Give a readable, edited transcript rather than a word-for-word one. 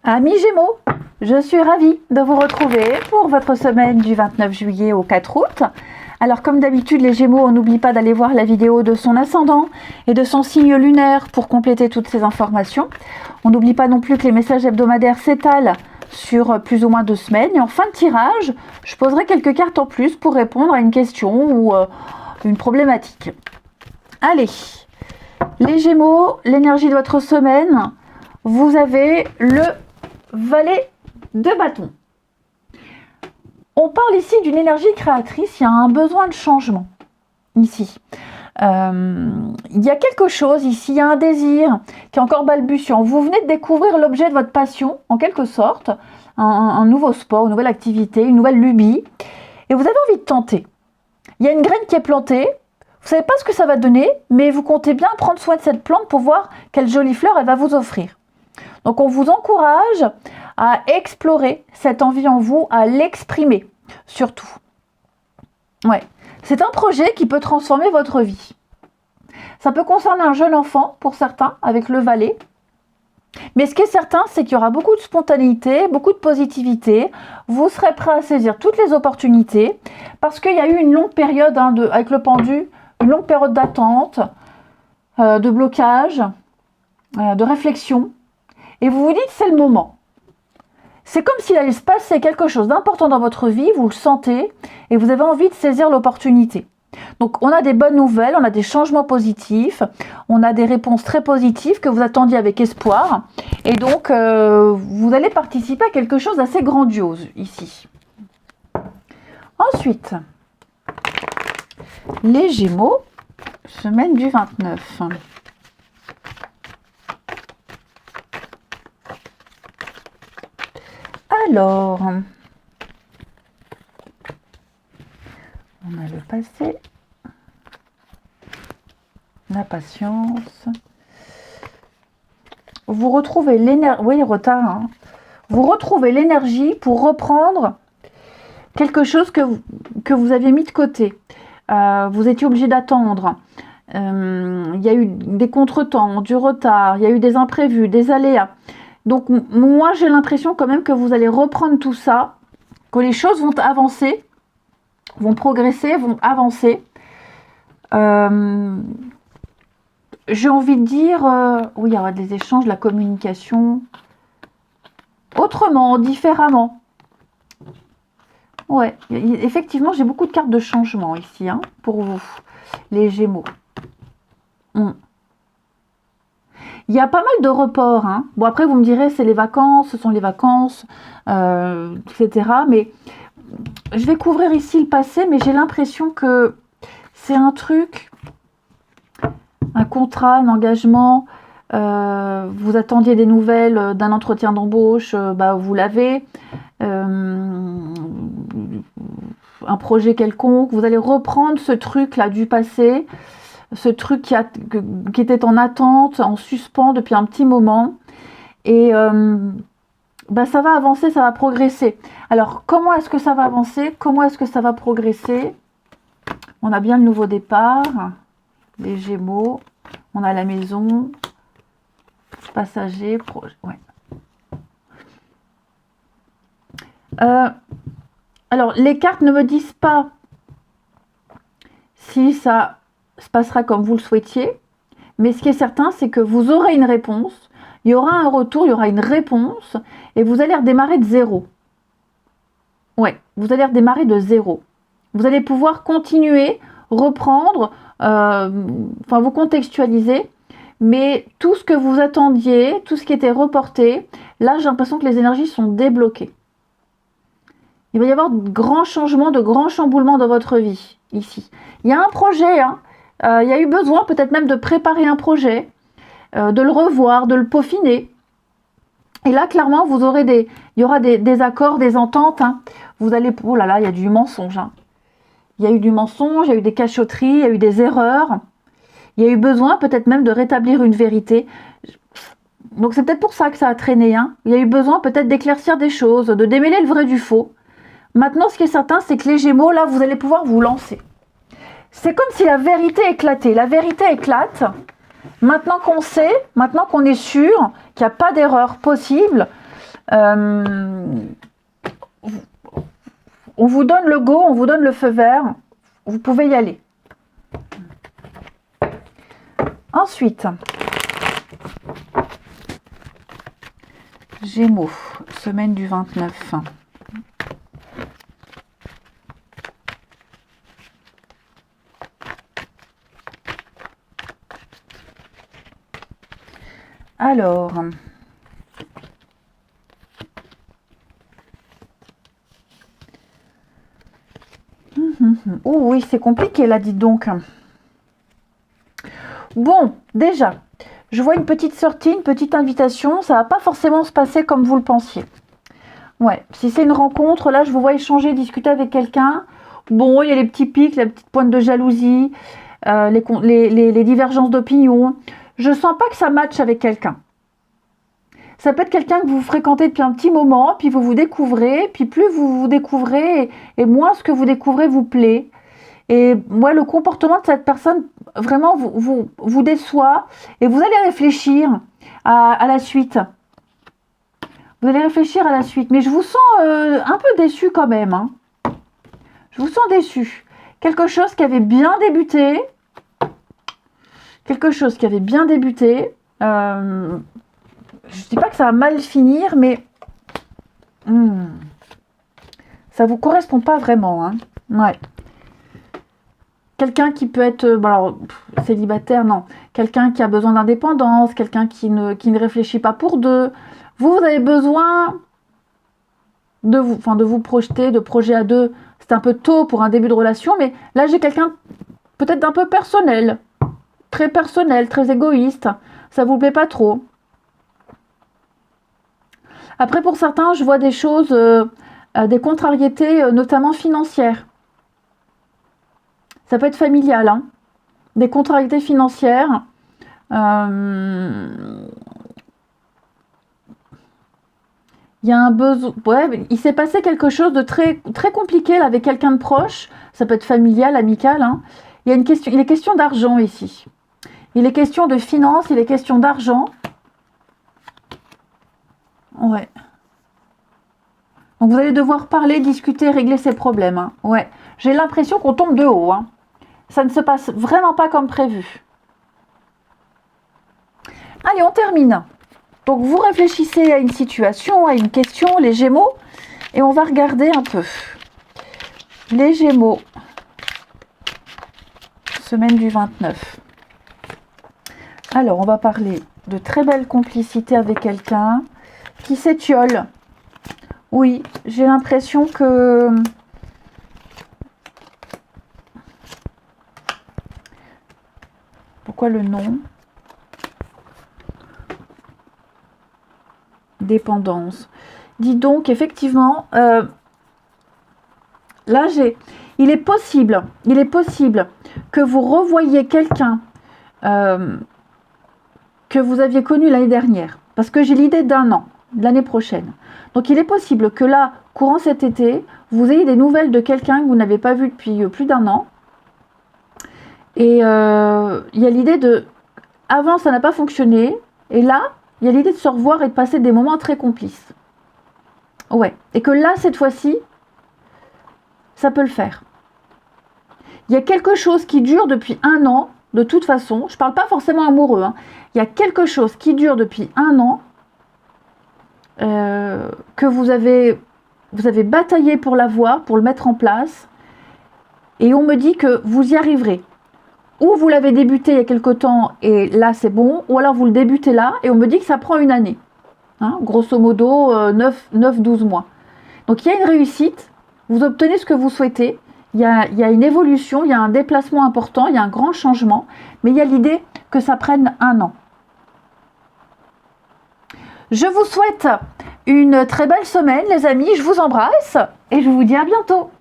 Amis Gémeaux, je suis ravie de vous retrouver pour votre semaine du 29 juillet au 4 août. Alors comme d'habitude les Gémeaux, on n'oublie pas d'aller voir la vidéo de son ascendant et de son signe lunaire pour compléter toutes ces informations. On n'oublie pas non plus que les messages hebdomadaires s'étalent sur plus ou moins 2 semaines. Et en fin de tirage, je poserai quelques cartes en plus pour répondre à une question ou une problématique. Allez, les Gémeaux, l'énergie de votre semaine, vous avez le Valet de bâton. On parle ici d'une énergie créatrice, il y a un besoin de changement ici. Il y a quelque chose ici, il y a un désir qui est encore balbutiant. Vous venez de découvrir l'objet de votre passion, en quelque sorte, un nouveau sport, une nouvelle activité, une nouvelle lubie, et vous avez envie de tenter. Il y a une graine qui est plantée, vous ne savez pas ce que ça va donner, mais vous comptez bien prendre soin de cette plante pour voir quelle jolie fleur elle va vous offrir. Donc on vous encourage à explorer cette envie en vous, à l'exprimer surtout. Ouais. C'est un projet qui peut transformer votre vie. Ça peut concerner un jeune enfant pour certains avec le valet. Mais ce qui est certain, c'est qu'il y aura beaucoup de spontanéité, beaucoup de positivité. Vous serez prêt à saisir toutes les opportunités parce qu'il y a eu une longue période avec le pendu, une longue période d'attente, de blocage, de réflexion. Et vous vous dites, c'est le moment. C'est comme s'il allait se passer quelque chose d'important dans votre vie, vous le sentez, et vous avez envie de saisir l'opportunité. Donc, on a des bonnes nouvelles, on a des changements positifs, on a des réponses très positives que vous attendiez avec espoir. Et donc, vous allez participer à quelque chose d'assez grandiose ici. Ensuite, les Gémeaux, semaine du 29. Alors, on a le passé, la patience. Vous retrouvez l'énergie, oui, retard. Hein. Vous retrouvez l'énergie pour reprendre quelque chose que vous aviez mis de côté. Vous étiez obligé d'attendre. Il y a eu des contretemps, du retard, il y a eu des imprévus, des aléas. Donc moi j'ai l'impression quand même que vous allez reprendre tout ça, que les choses vont avancer, vont progresser, vont avancer. J'ai envie de dire, oui, il y aura des échanges, de la communication, autrement, différemment. Ouais, effectivement j'ai beaucoup de cartes de changement ici, hein, pour vous, les Gémeaux. Il y a pas mal de reports. Hein. Bon, après, vous me direz, c'est les vacances, ce sont les vacances, etc. Mais je vais couvrir ici le passé, mais j'ai l'impression que c'est un truc, un contrat, un engagement. Vous attendiez des nouvelles d'un entretien d'embauche, vous l'avez. Un projet quelconque. Vous allez reprendre ce truc-là du passé. Ce truc qui était en attente, en suspens depuis un petit moment. Et ça va avancer, ça va progresser. Alors, comment est-ce que ça va avancer? Comment est-ce que ça va progresser? On a bien le nouveau départ, les Gémeaux. On a la maison, passager, projet. Ouais. Alors, les cartes ne me disent pas si ça se passera comme vous le souhaitiez, mais ce qui est certain, c'est que vous aurez une réponse, il y aura un retour, il y aura une réponse, et vous allez redémarrer de zéro. Ouais, vous allez redémarrer de zéro. Vous allez pouvoir continuer, reprendre, vous contextualiser, mais tout ce que vous attendiez, tout ce qui était reporté, là, j'ai l'impression que les énergies sont débloquées. Il va y avoir de grands changements, de grands chamboulements dans votre vie, ici. Il y a un projet, hein. Il y a eu besoin peut-être même de préparer un projet, de le revoir, de le peaufiner. Et là, clairement, il y aura des accords, des ententes. Hein. Vous allez, oh là là, il y a du mensonge. Hein. Il y a eu du mensonge, il y a eu des cachotteries, il y a eu des erreurs. Il y a eu besoin peut-être même de rétablir une vérité. Donc c'est peut-être pour ça que ça a traîné. Hein. Il y a eu besoin peut-être d'éclaircir des choses, de démêler le vrai du faux. Maintenant, ce qui est certain, c'est que les Gémeaux, là, vous allez pouvoir vous lancer. C'est comme si la vérité éclatait. La vérité éclate. Maintenant qu'on sait, maintenant qu'on est sûr qu'il n'y a pas d'erreur possible, On vous donne le go, on vous donne le feu vert. Vous pouvez y aller. Ensuite, Gémeaux, semaine du 29. Alors, oh oui, c'est compliqué là, dites donc. Bon, déjà, je vois une petite sortie, une petite invitation. Ça va pas forcément se passer comme vous le pensiez. Ouais, si c'est une rencontre, là, je vous vois échanger, discuter avec quelqu'un. Bon, il y a les petits pics, la petite pointe de jalousie, les divergences d'opinion. Je sens pas que ça matche avec quelqu'un. Ça peut être quelqu'un que vous fréquentez depuis un petit moment, puis vous vous découvrez, puis plus vous vous découvrez, et moins ce que vous découvrez vous plaît. Et moi, le comportement de cette personne, vraiment, vous déçoit, et vous allez réfléchir à la suite. Vous allez réfléchir à la suite, mais je vous sens un peu déçu quand même. Hein. Je vous sens déçu. Quelque chose qui avait bien débuté. Quelque chose qui avait bien débuté. Je ne dis pas que ça va mal finir, mais ça vous correspond pas vraiment. Hein. Ouais. Quelqu'un qui peut être alors, célibataire, non. Quelqu'un qui a besoin d'indépendance, quelqu'un qui ne réfléchit pas pour deux. Vous avez besoin de vous projeter, de projet à deux. C'est un peu tôt pour un début de relation, mais là, j'ai quelqu'un peut-être d'un peu personnel, très égoïste. Ça vous plaît pas trop. Après, pour certains, je vois des choses, des contrariétés, notamment financières. Ça peut être familial, hein. Des contrariétés financières. Il y a un besoin. Ouais, il s'est passé quelque chose de très compliqué là, avec quelqu'un de proche. Ça peut être familial, amical. Hein. Il est question d'argent ici. Il est question de finances, il est question d'argent. Ouais. Donc vous allez devoir parler, discuter, régler ces problèmes. Hein. Ouais. J'ai l'impression qu'on tombe de haut. Hein. Ça ne se passe vraiment pas comme prévu. Allez, on termine. Donc vous réfléchissez à une situation, à une question, les Gémeaux, et on va regarder un peu. Les Gémeaux, semaine du 29. Alors, on va parler de très belle complicité avec quelqu'un qui s'étiole. Oui, j'ai l'impression que... Pourquoi le nom ? Dépendance. Dis donc, effectivement, là, il est possible que vous revoyiez quelqu'un que vous aviez connu l'année dernière. Parce que j'ai l'idée d'un an, de l'année prochaine. Donc, il est possible que là, courant cet été, vous ayez des nouvelles de quelqu'un que vous n'avez pas vu depuis plus d'un an. Et il y a l'idée de... Avant, ça n'a pas fonctionné. Et là, il y a l'idée de se revoir et de passer des moments très complices. Ouais. Et que là, cette fois-ci, ça peut le faire. Il y a quelque chose qui dure depuis un an, de toute façon. Je ne parle pas forcément amoureux. Hein. Il y a quelque chose qui dure depuis un an, que vous avez bataillé pour l'avoir, pour le mettre en place. Et on me dit que vous y arriverez. Ou vous l'avez débuté il y a quelque temps et là c'est bon, ou alors vous le débutez là et on me dit que ça prend une année. Hein, grosso modo 9-12 mois. Donc il y a une réussite, vous obtenez ce que vous souhaitez, il y a une évolution, il y a un déplacement important, il y a un grand changement, mais il y a l'idée que ça prenne un an. Je vous souhaite une très belle semaine les amis, je vous embrasse et je vous dis à bientôt.